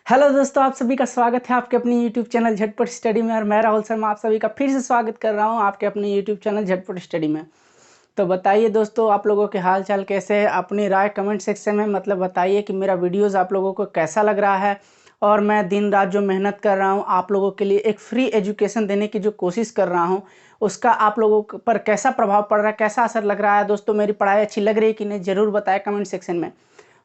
Hello दोस्तों, आप सभी का स्वागत है आपके अपने YouTube चैनल झटपट स्टडी में। और मैं राहुल शर्मा आप सभी का फिर से स्वागत कर रहा हूं आपके अपने YouTube चैनल झटपट स्टडी में। तो बताइए दोस्तों, आप लोगों के हाल चाल कैसे है? अपनी राय कमेंट सेक्शन में बताइए कि मेरा वीडियोज़ आप लोगों को कैसा लग रहा है। और मैं दिन रात जो मेहनत कर रहा हूँ आप लोगों के लिए एक फ्री एजुकेशन देने की जो कोशिश कर रहा हूँ, उसका आप लोगों पर कैसा प्रभाव पड़ रहा है, कैसा असर लग रहा है। दोस्तों, मेरी पढ़ाई अच्छी लग रही है कि नहीं, ज़रूर बताएं कमेंट सेक्शन में।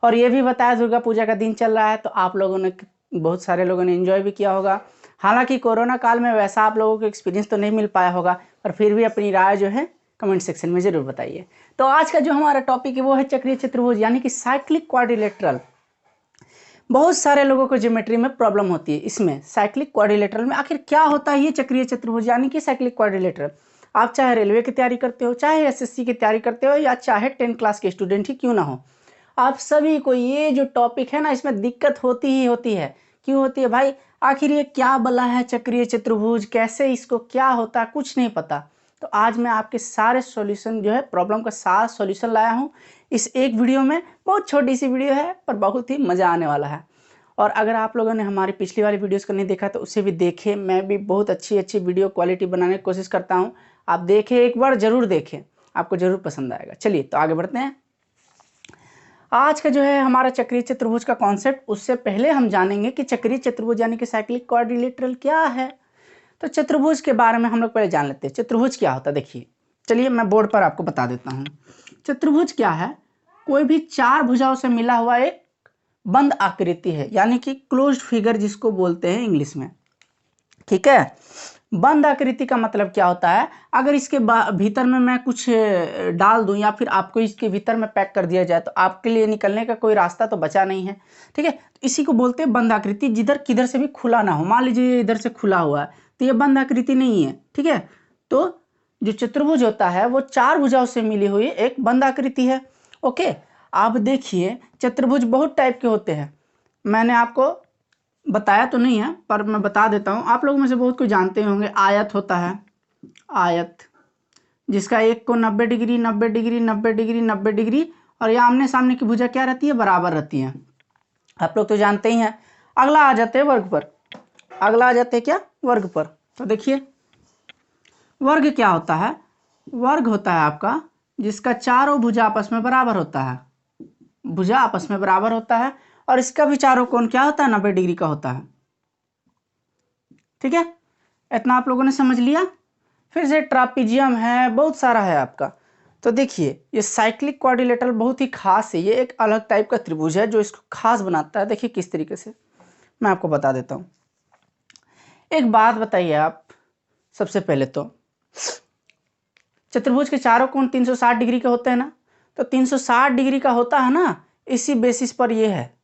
और ये भी बताया, दुर्गा पूजा का दिन चल रहा है तो आप लोगों ने, बहुत सारे लोगों ने एंजॉय भी किया होगा। हालांकि कोरोना काल में वैसा आप लोगों को एक्सपीरियंस तो नहीं मिल पाया होगा, पर फिर भी अपनी राय जो है कमेंट सेक्शन में ज़रूर बताइए। तो आज का जो हमारा टॉपिक है वो है चक्रीय चतुर्भुज यानी कि साइक्लिक क्वाड्रिलेटरल। बहुत सारे लोगों को ज्योमेट्री में प्रॉब्लम होती है। इसमें साइक्लिक क्वाड्रिलेटरल में आखिर क्या होता है ये चक्रीय चतुर्भुज यानी कि साइक्लिक क्वाड्रिलेटरल। आप चाहे रेलवे की तैयारी करते हो, चाहे एसएससी की तैयारी करते हो, या चाहे 10th क्लास के स्टूडेंट ही क्यों ना हो, आप सभी को ये जो टॉपिक है ना, इसमें दिक्कत होती ही होती है। क्यों होती है भाई? आखिर ये क्या बला है चक्रीय चतुर्भुज, कैसे इसको क्या होता है, कुछ नहीं पता। तो आज मैं आपके सारे सॉल्यूशन जो है, प्रॉब्लम का सारा सॉल्यूशन लाया हूँ इस एक वीडियो में। बहुत छोटी सी वीडियो है पर बहुत ही मज़ा आने वाला है। और अगर आप लोगों ने हमारी पिछली वाली वीडियोस को नहीं देखा तो उसे भी देखें। मैं भी बहुत अच्छी अच्छी वीडियो क्वालिटी बनाने की कोशिश करता हूँ। आप देखें, एक बार ज़रूर देखें, आपको ज़रूर पसंद आएगा। चलिए तो आगे बढ़ते हैं। आज का जो है हमारा चक्रीय चतुर्भुज का कॉन्सेप्ट, उससे पहले हम जानेंगे कि चक्रीय चतुर्भुज यानी कि साइक्लिक क्वाड्रिलेटरल क्या है। तो चतुर्भुज के बारे में हम लोग पहले जान लेते हैं। चतुर्भुज क्या होता है, देखिए, चलिए मैं बोर्ड पर आपको बता देता हूँ। चतुर्भुज क्या है? कोई भी चार भुजाओं से मिला हुआ एक बंद आकृति है, यानी कि क्लोज्ड फिगर जिसको बोलते हैं इंग्लिश में। ठीक है, बंद आकृति का मतलब क्या होता है? अगर इसके भीतर में मैं कुछ डाल दूं या फिर आपको इसके भीतर में पैक कर दिया जाए तो आपके लिए निकलने का कोई रास्ता तो बचा नहीं है। ठीक है, इसी को बोलते हैं बंद आकृति, जिधर किधर से भी खुला ना हो। मान लीजिए इधर से खुला हुआ है तो ये बंद आकृति नहीं है। ठीक है, तो जो चतुर्भुज होता है वो चार भुजाओं से मिली हुई एक बंद आकृति है। ओके, आप देखिए चतुर्भुज बहुत टाइप के होते हैं। मैंने आपको बताया तो नहीं है पर मैं बता देता हूँ, आप लोगों में से बहुत कोई जानते होंगे। आयत होता है, आयत, जिसका एक को 90 डिग्री 90 डिग्री 90 डिग्री 90 डिग्री, और ये आमने सामने की भुजा क्या रहती है? बराबर रहती है। आप लोग तो जानते ही हैं। अगला आ जाते हैं वर्ग पर। अगला आ जाते हैं क्या? वर्ग पर। तो देखिए वर्ग क्या होता है? वर्ग होता है आपका जिसका चारों भुजा आपस में बराबर होता है। भुजा आपस में बराबर होता है और इसका भी चारों कोण क्या होता है? 90 डिग्री का होता है। ठीक है, इतना आप लोगों ने समझ लिया। फिर से ट्रापीजियम है, बहुत सारा है आपका। तो देखिए ये साइक्लिक क्वाड्रिलेटरल बहुत ही खास है। ये एक अलग टाइप का त्रिभुज है जो इसको खास बनाता है। देखिए किस तरीके से, मैं आपको बता देता हूँ। एक बात बताइए आप, सबसे पहले तो चतुर्भुज के चारों कोण 360 डिग्री के होते हैं ना, तो 360 डिग्री का होता है ना, इसी बेसिस पर ये है।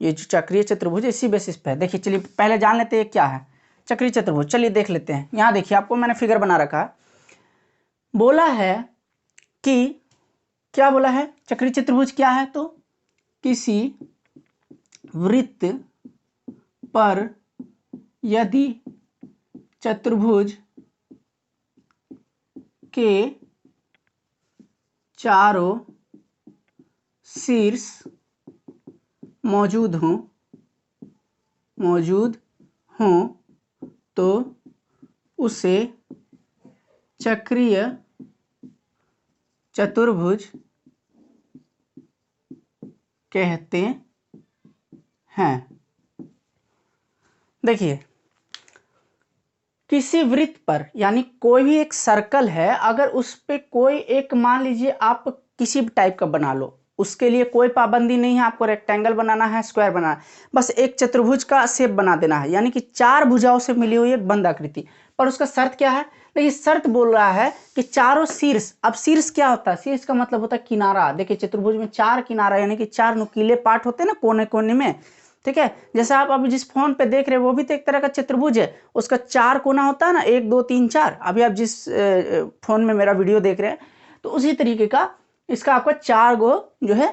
ये जो चक्रीय चतुर्भुज इसी बेसिस पे है। देखिए चलिए पहले जान लेते हैं क्या है चक्रीय चतुर्भुज। चलिए देख लेते हैं। यहाँ देखिए आपको मैंने फिगर बना रखा है। बोला है कि, क्या बोला है? चक्रीय चतुर्भुज क्या है? तो किसी वृत्त पर यदि चतुर्भुज के चारों शीर्ष मौजूद हों तो उसे चक्रीय चतुर्भुज कहते हैं। देखिए किसी वृत्त पर, यानी कोई भी एक सर्कल है, अगर उस पे कोई एक, मान लीजिए आप किसी भी टाइप का बना लो, उसके लिए कोई पाबंदी नहीं है आपको रेक्टेंगल बनाना है, स्क्वायर बनाना है, बस एक चतुर्भुज का शेप बना देना है, यानी कि चार भुजाओं से मिली हुई एक बंद आकृति। पर उसका शर्त क्या है? देखिए शर्त बोल रहा है कि चारों शीर्ष। अब शीर्ष क्या होता है? शीर्ष का मतलब होता है किनारा। देखिए चतुर्भुज में चार किनारा, यानी कि चार नुकीले पार्ट होते हैं ना कोने कोने में। ठीक है, जैसे आप अभी जिस फोन पे देख रहे हैं वो भी तो एक तरह का चतुर्भुज है। उसका चार कोना होता है ना, 1 2 3 4। अभी आप जिस फोन में मेरा वीडियो देख रहे हैं तो उसी तरीके का इसका आपका चार गो जो है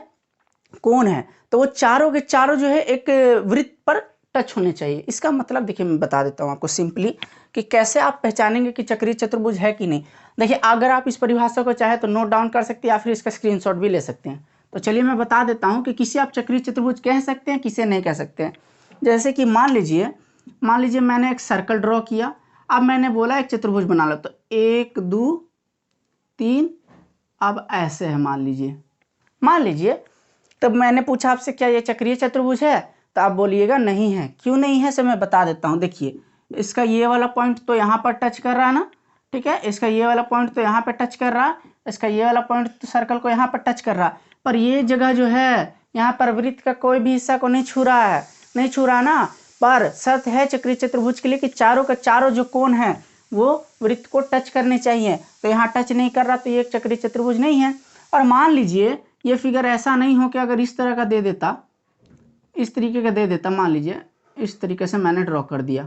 कोण है। तो वो चारों के चारों जो है एक वृत्त पर टच होने चाहिए। इसका मतलब देखिए मैं बता देता हूँ आपको सिंपली कि कैसे आप पहचानेंगे कि चक्रीय चतुर्भुज है कि नहीं। देखिए अगर आप इस परिभाषा को चाहे तो नोट डाउन कर सकते हैं या फिर इसका स्क्रीनशॉट भी ले सकते हैं। तो चलिए मैं बता देता हूं कि किसे आप चक्रीय चतुर्भुज कह सकते हैं, किसे नहीं कह सकते हैं। जैसे कि मान लीजिए मैंने एक सर्कल ड्रॉ किया, अब मैंने बोला एक चतुर्भुज बना लो, तो 1 2 3, अब ऐसे है मान लीजिए तब मैंने पूछा आपसे क्या ये चक्रीय चतुर्भुज है, तो आप बोलिएगा नहीं है। क्यों नहीं है, से मैं बता देता हूँ। देखिए इसका ये वाला पॉइंट तो यहाँ पर टच कर रहा है ना, ठीक है, इसका ये वाला पॉइंट तो यहाँ पर टच कर रहा है, इसका ये वाला पॉइंट तो सर्कल को यहाँ पर टच कर रहा है, पर ये जगह जो है यहाँ पर वृत्त का कोई भी हिस्सा को नहीं छू रहा ना। पर शर्त है चक्रीय चतुर्भुज के लिए कि चारों का चारों जो कोण है वो वृत्त को टच करने चाहिए, तो यहाँ टच नहीं कर रहा, तो ये एक चक्रीय चतुर्भुज नहीं है। और मान लीजिए ये फिगर ऐसा नहीं हो कि अगर इस तरह का दे देता, इस तरीके का दे देता, मान लीजिए इस तरीके से मैंने ड्रॉ कर दिया,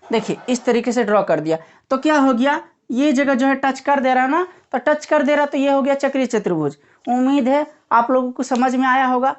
देखिए इस तरीके से ड्रॉ कर दिया, तो क्या हो गया, ये जगह जो है टच कर दे रहा है ना, तो टच कर दे रहा, तो ये हो गया चक्रीय चतुर्भुज। उम्मीद है आप लोगों को समझ में आया होगा।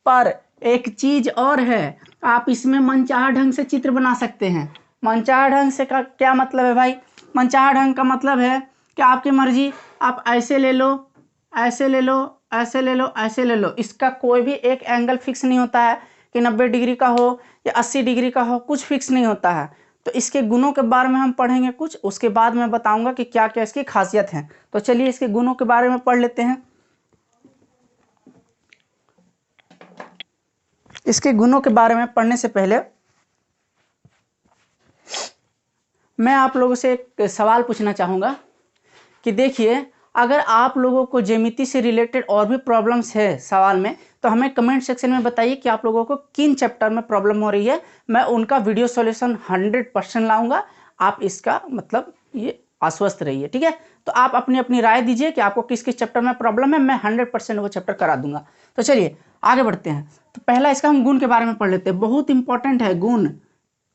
पर एक चीज और है, आप इसमें मनचाहा ढंग से चित्र बना सकते हैं। मनचाहा ढंग से का क्या मतलब है भाई, मनचाहा ढंग का मतलब है कि आपकी मर्जी, आप ऐसे ले लो, ऐसे ले लो, ऐसे ले लो, ऐसे ले लो, इसका कोई भी एक एंगल फिक्स नहीं होता है कि 90 डिग्री का हो या 80 डिग्री का हो, कुछ फिक्स नहीं होता है। तो इसके गुणों के बारे में हम पढ़ेंगे कुछ, उसके बाद मैं बताऊंगा कि क्या क्या इसकी खासियत है। तो चलिए इसके गुणों के बारे में पढ़ लेते हैं। इसके गुणों के बारे में पढ़ने से पहले मैं आप लोगों से एक सवाल पूछना चाहूँगा कि देखिए, अगर आप लोगों को ज्यामिति से रिलेटेड और भी प्रॉब्लम्स है सवाल में, तो हमें कमेंट सेक्शन में बताइए कि आप लोगों को किन चैप्टर में प्रॉब्लम हो रही है। मैं उनका वीडियो सॉल्यूशन 100% लाऊंगा। आप इसका मतलब ये आश्वस्त रहिए, ठीक है। तो आप अपनी अपनी राय दीजिए कि आपको किस किस चैप्टर में प्रॉब्लम है, मैं 100% वो चैप्टर करा दूंगा। तो चलिए आगे बढ़ते हैं। तो पहला इसका हम गुण के बारे में पढ़ लेते हैं, बहुत इंपॉर्टेंट है गुण।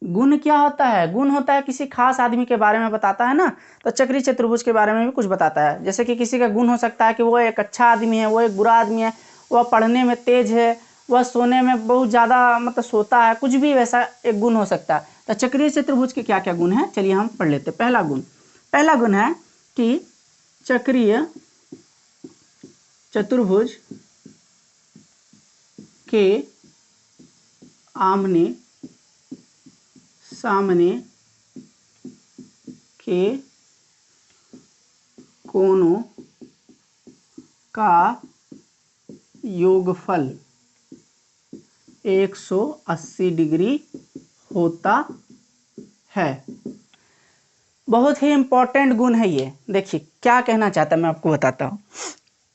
गुण क्या होता है, गुण होता है किसी खास आदमी के बारे में बताता है ना, तो चक्रीय चतुर्भुज के बारे में भी कुछ बताता है। जैसे कि किसी का गुण हो सकता है कि वो एक अच्छा आदमी है, वो एक बुरा आदमी है, वह पढ़ने में तेज है, वह सोने में बहुत ज़्यादा मतलब सोता है, कुछ भी वैसा एक गुण हो सकता है। तो चक्रीय चतुर्भुज के क्या क्या गुण हैं, चलिए हम पढ़ लेते हैं। पहला गुण है कि चक्रीय चतुर्भुज के आमने सामने के कोणों का योगफल 180 डिग्री होता है। बहुत ही इंपॉर्टेंट गुण है ये। देखिए क्या कहना चाहता है, मैं आपको बताता हूँ।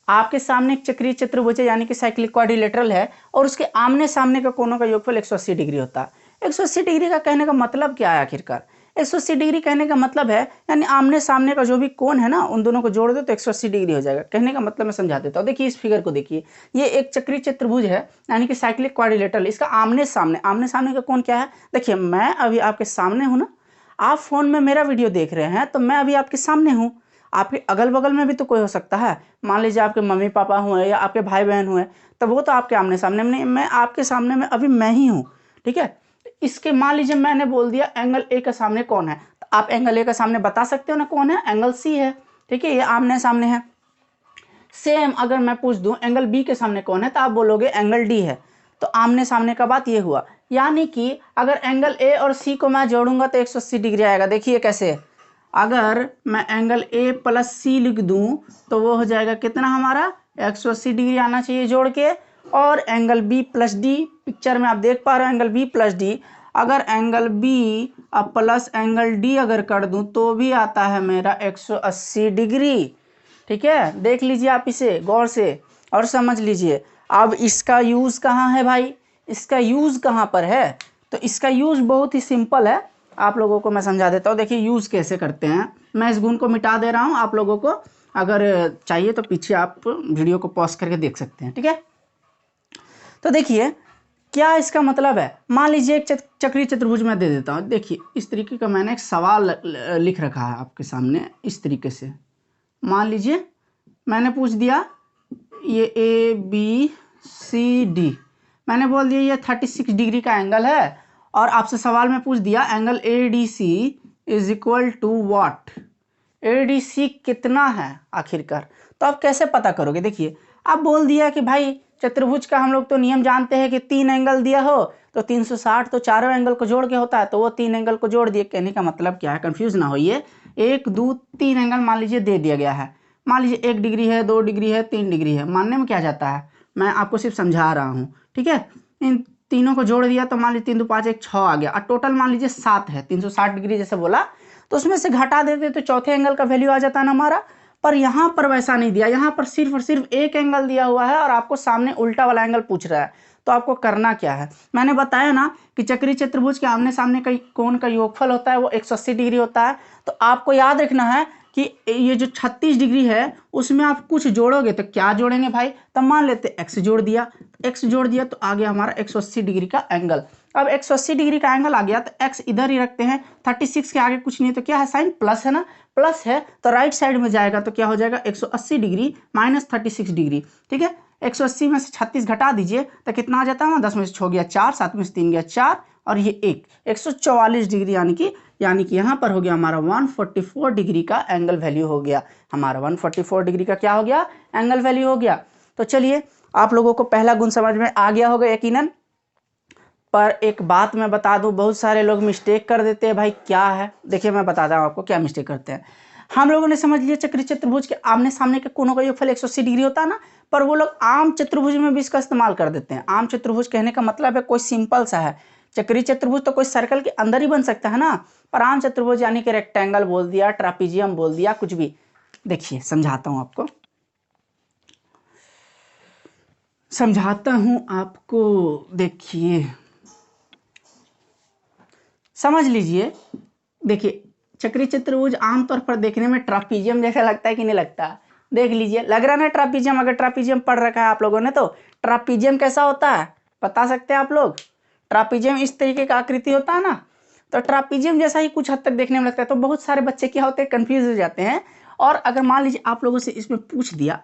आपके सामने एक चक्रीय चतुर्भुज है, यानी कि साइक्लिक क्वाड्रिलेटरल है, और उसके आमने सामने के कोणों का योगफल 180 डिग्री होता है। 180 डिग्री का कहने का मतलब क्या है आखिरकार? 180 डिग्री कहने का मतलब है, यानी आमने सामने का जो भी कोण है ना, उन दोनों को जोड़ दो तो 180 डिग्री हो जाएगा। कहने का मतलब मैं समझा देता हूँ। देखिए इस फिगर को देखिए, ये एक चक्रीय चतुर्भुज है, यानी कि साइक्लिक क्वाड्रिलेटरल। इसका आमने सामने का कोण क्या है? देखिए मैं अभी आपके सामने हूँ ना, आप फोन में मेरा वीडियो देख रहे हैं, तो मैं अभी आपके सामने हूँ। आपके अगल बगल में भी तो कोई हो सकता है, मान लीजिए आपके मम्मी पापा हुए या आपके भाई बहन हुए, तब वो तो आपके आमने सामने में नहीं, मैं आपके सामने में अभी मैं ही हूँ, ठीक है। इसके मान लीजिए मैंने बोल दिया एंगल ए का सामने कौन है, तो आप एंगल ए का सामने बता सकते हो ना कौन है, एंगल सी है, ठीक है, ये आमने सामने है। सेम अगर मैं पूछ दूं एंगल बी के सामने कौन है, तो आप बोलोगे एंगल डी है। तो आमने सामने का बात ये हुआ, यानी कि अगर एंगल ए और सी को मैं जोड़ूंगा तो 180 डिग्री आएगा। देखिए कैसे, अगर मैं एंगल ए प्लस सी लिख दूं तो वो हो जाएगा कितना, हमारा 180 डिग्री आना चाहिए जोड़ के। और angle B plus D, picture में आप देख पा रहे हो एंगल बी प्लस डी, अगर angle B plus angle D अगर कर दूं तो भी आता है मेरा 180 डिग्री, ठीक है। देख लीजिए आप इसे गौर से और समझ लीजिए। अब इसका यूज़ कहाँ है भाई, इसका यूज़ कहाँ पर है? तो इसका यूज़ बहुत ही सिंपल है, आप लोगों को मैं समझा देता हूँ। देखिए यूज़ कैसे करते हैं, मैं इस गुण को मिटा दे रहा हूँ, आप लोगों को अगर चाहिए तो पीछे आप वीडियो को पॉज करके देख सकते हैं, ठीक है। तो देखिए क्या इसका मतलब है, मान लीजिए एक चक्रीय चतुर्भुज मैं दे देता हूँ। देखिए इस तरीके का मैंने एक सवाल लिख रखा है आपके सामने, इस तरीके से। मान लीजिए मैंने पूछ दिया ये ए बी सी डी, मैंने बोल दिया ये 36 डिग्री का एंगल है, और आपसे सवाल में पूछ दिया angle A D C is equal to what, A D C कितना है आखिरकार। तो आप कैसे पता करोगे? देखिए आप बोल दिया कि भाई चतुर्भुज का हम लोग तो नियम जानते हैं कि 3 एंगल दिया हो तो 360 तो चारों एंगल को जोड़ के होता है, तो वो 3 एंगल को जोड़ दिए। कहने का मतलब क्या है, कंफ्यूज ना होइए, 1 2 3 एंगल मान लीजिए दे दिया गया है। मान लीजिए 1 डिग्री है, 2 डिग्री है, 3 डिग्री है। मानने में क्या जाता है, मैं आपको सिर्फ समझा रहा हूँ, ठीक है। इन तीनों को जोड़ दिया तो मान लीजिए 3 2 5 1 6 आ गया, और टोटल मान लीजिए 7 है, 360 डिग्री जैसे बोला, तो उसमें से घटा देते तो चौथे एंगल का वैल्यू आ जाता है ना हमारा। पर यहाँ पर वैसा नहीं दिया, यहाँ पर सिर्फ और सिर्फ एक एंगल दिया हुआ है और आपको सामने उल्टा वाला एंगल पूछ रहा है। तो आपको करना क्या है, मैंने बताया ना कि चक्रीय चतुर्भुज के आमने सामने का कोण का योगफल होता है वो 180 डिग्री होता है। तो आपको याद रखना है कि ये जो 36 डिग्री है उसमें आप कुछ जोड़ोगे, तो क्या जोड़ेंगे भाई, तब मान लेते एक्स जोड़ दिया, एक्स जोड़ दिया तो आ गया हमारा 180 डिग्री का एंगल। अब 180 डिग्री का एंगल आ गया तो एक्स इधर ही रखते हैं, 36 के आगे कुछ नहीं, तो क्या है साइन प्लस है ना, प्लस है तो राइट साइड में जाएगा तो क्या हो जाएगा 180 डिग्री माइनस 36 डिग्री, ठीक है। 180 में से 36 घटा दीजिए तो कितना आ जाता है, 10 में से 6 गया 4, 7 में से 3 गया 4 और ये 144 डिग्री, यानी कि यहाँ पर हो गया हमारा 144 डिग्री का एंगल वैल्यू हो गया। हमारा 144 डिग्री का क्या हो गया, एंगल वैल्यू हो गया। तो चलिए आप लोगों को पहला गुण समझ में आ गया होगा यकीनन। पर एक बात मैं बता दूं, बहुत सारे लोग मिस्टेक कर देते हैं भाई, क्या है देखिए मैं बताता हूँ आपको क्या मिस्टेक करते हैं। हम लोगों ने समझ लिया चक्रीय चतुर्भुज के आमने सामने के कोनों का योगफल 180 डिग्री होता है ना, पर वो लोग आम चतुर्भुज में भी इसका इस्तेमाल कर देते हैं। आम चतुर्भुज कहने का मतलब है कोई सिंपल सा है, चक्रीय चतुर्भुज तो कोई सर्कल के अंदर ही बन सकता है ना, पर आम चतुर्भुज यानी कि रेक्टेंगल बोल दिया, ट्रापीजियम बोल दिया, कुछ भी। देखिए समझाता हूँ आपको, देखिए समझ लीजिए। देखिए चक्रीय चतुर्भुज आमतौर पर देखने में ट्रापीजियम जैसा लगता है कि नहीं लगता, देख लीजिए, लग रहा है ना ट्रापीजियम। अगर ट्रापीजियम पढ़ रखा है आप लोगों ने तो ट्रापीजियम कैसा होता है बता सकते हैं आप लोग। ट्रापीजियम इस तरीके का आकृति होता है ना, तो ट्रापीजियम जैसा ही कुछ हद तक देखने में लगता है। तो बहुत सारे बच्चे क्या होते हैं, कंफ्यूज हो जाते हैं। और अगर मान लीजिए आप लोगों से इसमें पूछ दिया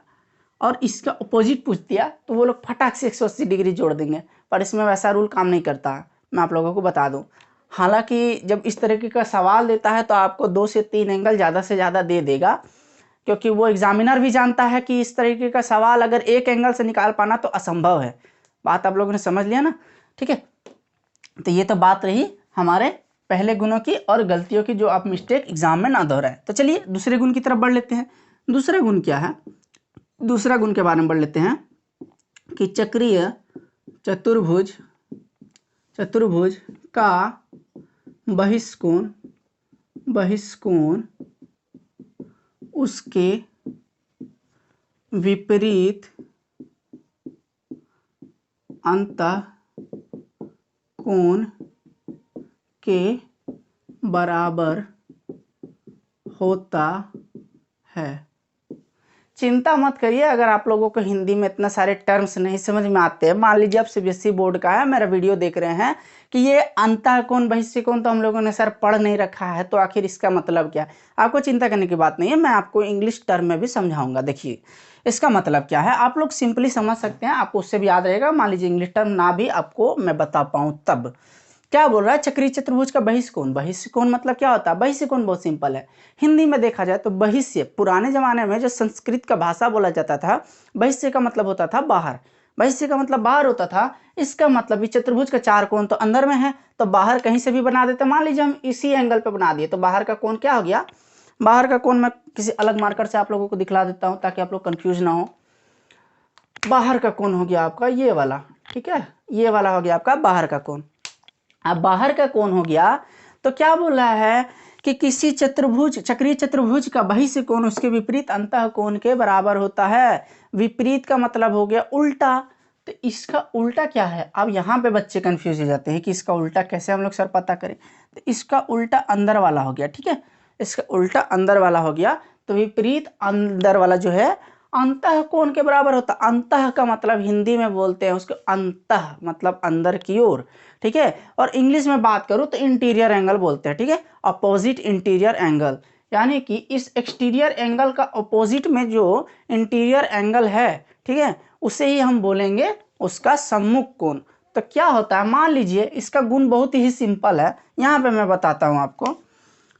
और इसका अपोजिट पूछ दिया तो वो लोग फटाक से 180 डिग्री जोड़ देंगे, पर इसमें वैसा रूल काम नहीं करता, मैं आप लोगों को बता दूं। हालांकि जब इस तरीके का सवाल देता है तो आपको 2 से 3 एंगल ज़्यादा से ज़्यादा दे देगा, क्योंकि वो एग्जामिनर भी जानता है कि इस तरीके का सवाल अगर एक एंगल से निकाल पाना तो असंभव है। बात आप लोगों ने समझ लिया ना, ठीक है। तो ये तो बात रही हमारे पहले गुणों की और गलतियों की, जो आप मिस्टेक एग्जाम में ना दोहराएं। तो चलिए दूसरे गुण की तरफ बढ़ लेते हैं। दूसरा गुण क्या है, दूसरा गुण के बारे में बढ़ लेते हैं कि चक्रीय चतुर्भुज का बहिष्कोण उसके विपरीत अंतःकोण के बराबर होता है। चिंता मत करिए अगर आप लोगों को हिंदी में इतना सारे टर्म्स नहीं समझ में आते हैं। मान लीजिए आप सीबीएसई बोर्ड का है, मेरा वीडियो देख रहे हैं कि ये अंतःकोण बहिष्कोण तो हम लोगों ने सर पढ़ नहीं रखा है, तो आखिर इसका मतलब क्या है, आपको चिंता करने की बात नहीं है, मैं आपको इंग्लिश टर्म में भी समझाऊंगा। देखिए इसका मतलब क्या है, आप लोग सिंपली समझ सकते हैं, आपको उससे भी याद रहेगा। मान लीजिए इंग्लिश टर्म ना भी आपको मैं बता पाऊँ तब। क्या बोल रहा है, चक्रीय चतुर्भुज का बहिष्कोण मतलब क्या होता है। बहिष्कोण बहुत सिंपल है, हिंदी में देखा जाए तो बहिष्य, पुराने जमाने में जो संस्कृत का भाषा बोला जाता था, बहिष्य का मतलब होता था बाहर, बहिष्य का मतलब बाहर होता था। इसका मतलब चतुर्भुज का 4 कोण तो अंदर में है, तो बाहर कहीं से भी बना देते। मान लीजिए हम इसी एंगल पे बना दिए तो बाहर का कोण क्या हो गया, बाहर का कोण मैं किसी अलग मार्कर से आप लोगों को दिखला देता हूँ ताकि आप लोग कंफ्यूज ना हो। बाहर का कोण हो गया आपका ये वाला, ठीक है, ये वाला हो गया आपका बाहर का कोण। अब बाहर का कोण हो गया तो क्या बोल रहा है कि किसी चक्रीय चतुर्भुज का बहिष्य कोण उसके विपरीत अंतःकोण के बराबर होता है। विपरीत का मतलब हो गया उल्टा, तो इसका उल्टा क्या है। अब यहाँ पे बच्चे कंफ्यूज हो जाते हैं कि इसका उल्टा कैसे हम लोग सर पता करें, तो इसका उल्टा अंदर वाला हो गया, ठीक है, इसका उल्टा अंदर वाला हो गया। तो विपरीत अंदर वाला जो है अंतःकोण के बराबर होता। अंतः का मतलब हिंदी में बोलते हैं उसको अंतः, मतलब अंदर की ओर, ठीक है। और इंग्लिश में बात करूं तो इंटीरियर एंगल बोलते हैं, ठीक है, अपोजिट इंटीरियर एंगल, यानी कि इस एक्सटीरियर एंगल का अपोजिट में जो इंटीरियर एंगल है, ठीक है, उसे ही हम बोलेंगे उसका सम्मुख कोण। तो क्या होता है, मान लीजिए इसका गुण बहुत ही सिंपल है, यहाँ पे मैं बताता हूँ आपको,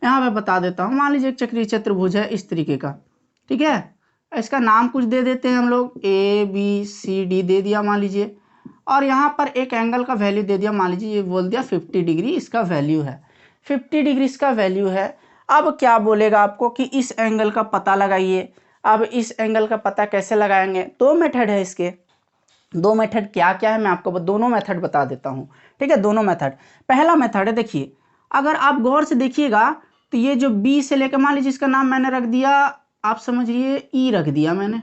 यहाँ पे बता देता हूँ। मान लीजिए एक चक्रीय चतुर्भुज है इस तरीके का, ठीक है, इसका नाम कुछ दे देते हैं हम लोग, ABCD दे दिया मान लीजिए। और यहाँ पर एक एंगल का वैल्यू दे दिया, मान लीजिए ये बोल दिया 50 डिग्री इसका वैल्यू है, 50 डिग्री इसका वैल्यू है। अब क्या बोलेगा आपको कि इस एंगल का पता लगाइए। अब इस एंगल का पता कैसे लगाएंगे, दो मेथड है इसके। दो मेथड क्या क्या है मैं आपको दोनों मेथड बता देता हूँ, ठीक है। दोनों मेथड, पहला मेथड है, देखिए अगर आप गौर से देखिएगा तो ये जो बी से लेकर, मान लीजिए इसका नाम मैंने रख दिया, आप समझिए ई रख दिया मैंने,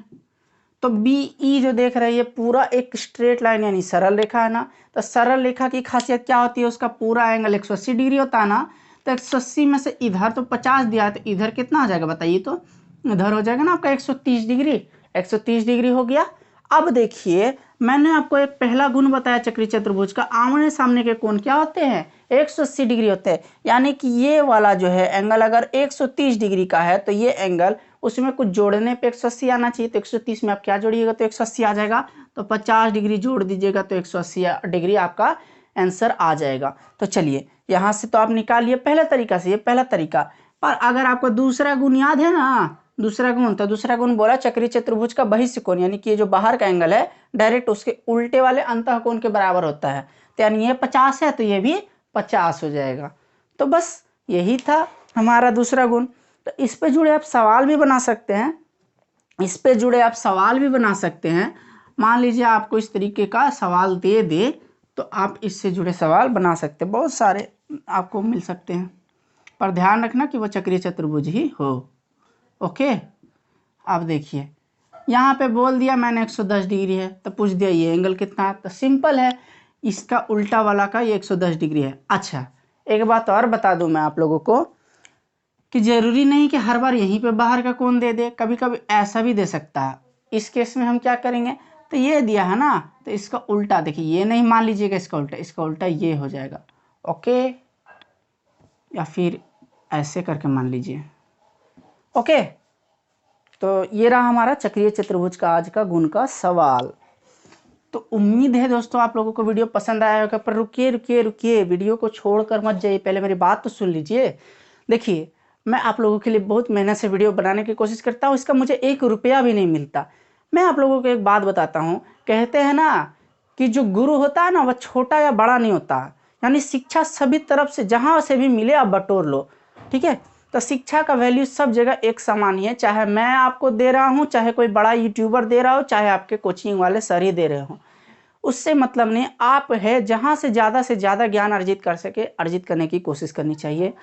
तो बी ई जो देख रहे हैं ये पूरा एक स्ट्रेट लाइन यानी सरल रेखा है ना। तो सरल रेखा की खासियत क्या होती है, उसका पूरा एंगल 180 डिग्री होता है ना। तो 180 में से इधर तो 50 दिया है, तो इधर कितना आ जाएगा बताइए, तो इधर हो जाएगा ना आपका 130 डिग्री, 130 डिग्री हो गया। अब देखिए मैंने आपको एक पहला गुण बताया चक्रीय चतुर्भुज का, आमने सामने के कोण क्या होते हैं, 180 डिग्री होते हैं। यानी कि ये वाला जो है एंगल अगर 130 डिग्री का है तो ये एंगल उसमें कुछ जोड़ने पे 180 आना चाहिए। तो 130 में आप क्या जोड़िएगा तो 180 आ जाएगा, तो 50 डिग्री जोड़ दीजिएगा तो 180 डिग्री आपका आंसर आ जाएगा। तो चलिए यहाँ से तो आप निकालिए पहले तरीका से, ये पहला तरीका। पर अगर आपको दूसरा गुण याद है ना, दूसरा गुण, तो दूसरा गुण बोला चक्रीय चतुर्भुज का बहिष्य कोण, यानी कि ये जो बाहर का एंगल है डायरेक्ट उसके उल्टे वाले अंतः कोण के बराबर होता है। तो यानी ये 50 है तो ये भी 50 हो जाएगा। तो बस यही था हमारा दूसरा गुण। तो इस पे जुड़े आप सवाल भी बना सकते हैं, इस पे जुड़े आप सवाल भी बना सकते हैं। मान लीजिए आपको इस तरीके का सवाल दे दे तो आप इससे जुड़े सवाल बना सकते हैं, बहुत सारे आपको मिल सकते हैं। पर ध्यान रखना कि वो चक्रीय चतुर्भुज ही हो। ओके, अब देखिए यहाँ पे बोल दिया मैंने 110 डिग्री है, तो पूछ दिया ये एंगल कितना है, तो सिंपल है, इसका उल्टा वाला का ये 110 डिग्री है। अच्छा एक बात और बता दूं मैं आप लोगों को कि जरूरी नहीं कि हर बार यहीं पे बाहर का कोण दे दे, कभी कभी ऐसा भी दे सकता है। इस केस में हम क्या करेंगे, तो ये दिया है ना, तो इसका उल्टा देखिए, ये नहीं मान लीजिएगा इसका उल्टा, इसका उल्टा ये हो जाएगा। ओके, या फिर ऐसे करके मान लीजिए। ओके, तो ये रहा हमारा चक्रीय चतुर्भुज का आज का गुण का सवाल। तो उम्मीद है दोस्तों आप लोगों को वीडियो पसंद आया होगा। पर रुकिए रुकिए रुकिए, वीडियो को छोड़कर मत जाइए, पहले मेरी बात तो सुन लीजिए। देखिए मैं आप लोगों के लिए बहुत मेहनत से वीडियो बनाने की कोशिश करता हूँ, इसका मुझे 1 रुपया भी नहीं मिलता। मैं आप लोगों को एक बात बताता हूँ, कहते हैं ना कि जो गुरु होता है ना वह छोटा या बड़ा नहीं होता, यानी शिक्षा सभी तरफ से जहाँ से भी मिले आप बटोर लो, ठीक है। तो शिक्षा का वैल्यू सब जगह एक समान ही है, चाहे मैं आपको दे रहा हूँ, चाहे कोई बड़ा यूट्यूबर दे रहा हो, चाहे आपके कोचिंग वाले सर ही दे रहे हो, उससे मतलब नहीं। आप है जहाँ से ज़्यादा ज्ञान अर्जित कर सके, अर्जित करने की कोशिश करनी चाहिए।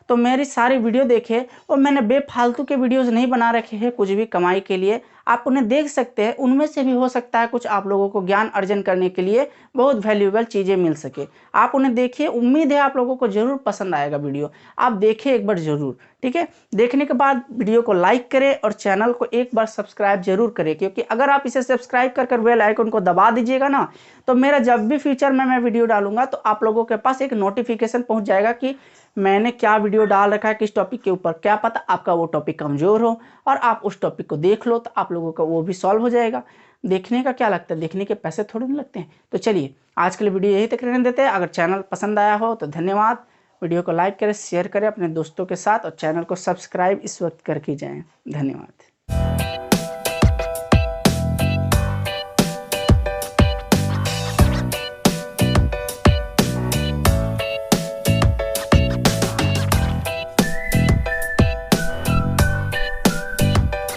तो मेरी सारी वीडियो देखे, और मैंने बेफालतू के वीडियोस नहीं बना रखे हैं कुछ भी कमाई के लिए, आप उन्हें देख सकते हैं, उनमें से भी हो सकता है कुछ आप लोगों को ज्ञान अर्जन करने के लिए बहुत वैल्यूएबल चीज़ें मिल सके। आप उन्हें देखिए, उम्मीद है आप लोगों को जरूर पसंद आएगा वीडियो, आप देखिए एक बार ज़रूर, ठीक है। देखने के बाद वीडियो को लाइक करें और चैनल को एक बार सब्सक्राइब जरूर करें, क्योंकि अगर आप इसे सब्सक्राइब कर बेल आइकन को दबा दीजिएगा ना, तो मेरा जब भी फ्यूचर में मैं वीडियो डालूंगा तो आप लोगों के पास एक नोटिफिकेशन पहुंच जाएगा कि मैंने क्या वीडियो डाल रखा है, किस टॉपिक के ऊपर। क्या पता आपका वो टॉपिक कमज़ोर हो और आप उस टॉपिक को देख लो, तो आप लोगों का वो भी सॉल्व हो जाएगा। देखने का क्या लगता है, देखने के पैसे थोड़े नहीं लगते हैं। तो चलिए आज के लिए वीडियो यही तक रहने देते हैं। अगर चैनल पसंद आया हो तो धन्यवाद, वीडियो को लाइक करें, शेयर करें अपने दोस्तों के साथ, और चैनल को सब्सक्राइब इस वक्त करके जाएँ। धन्यवाद।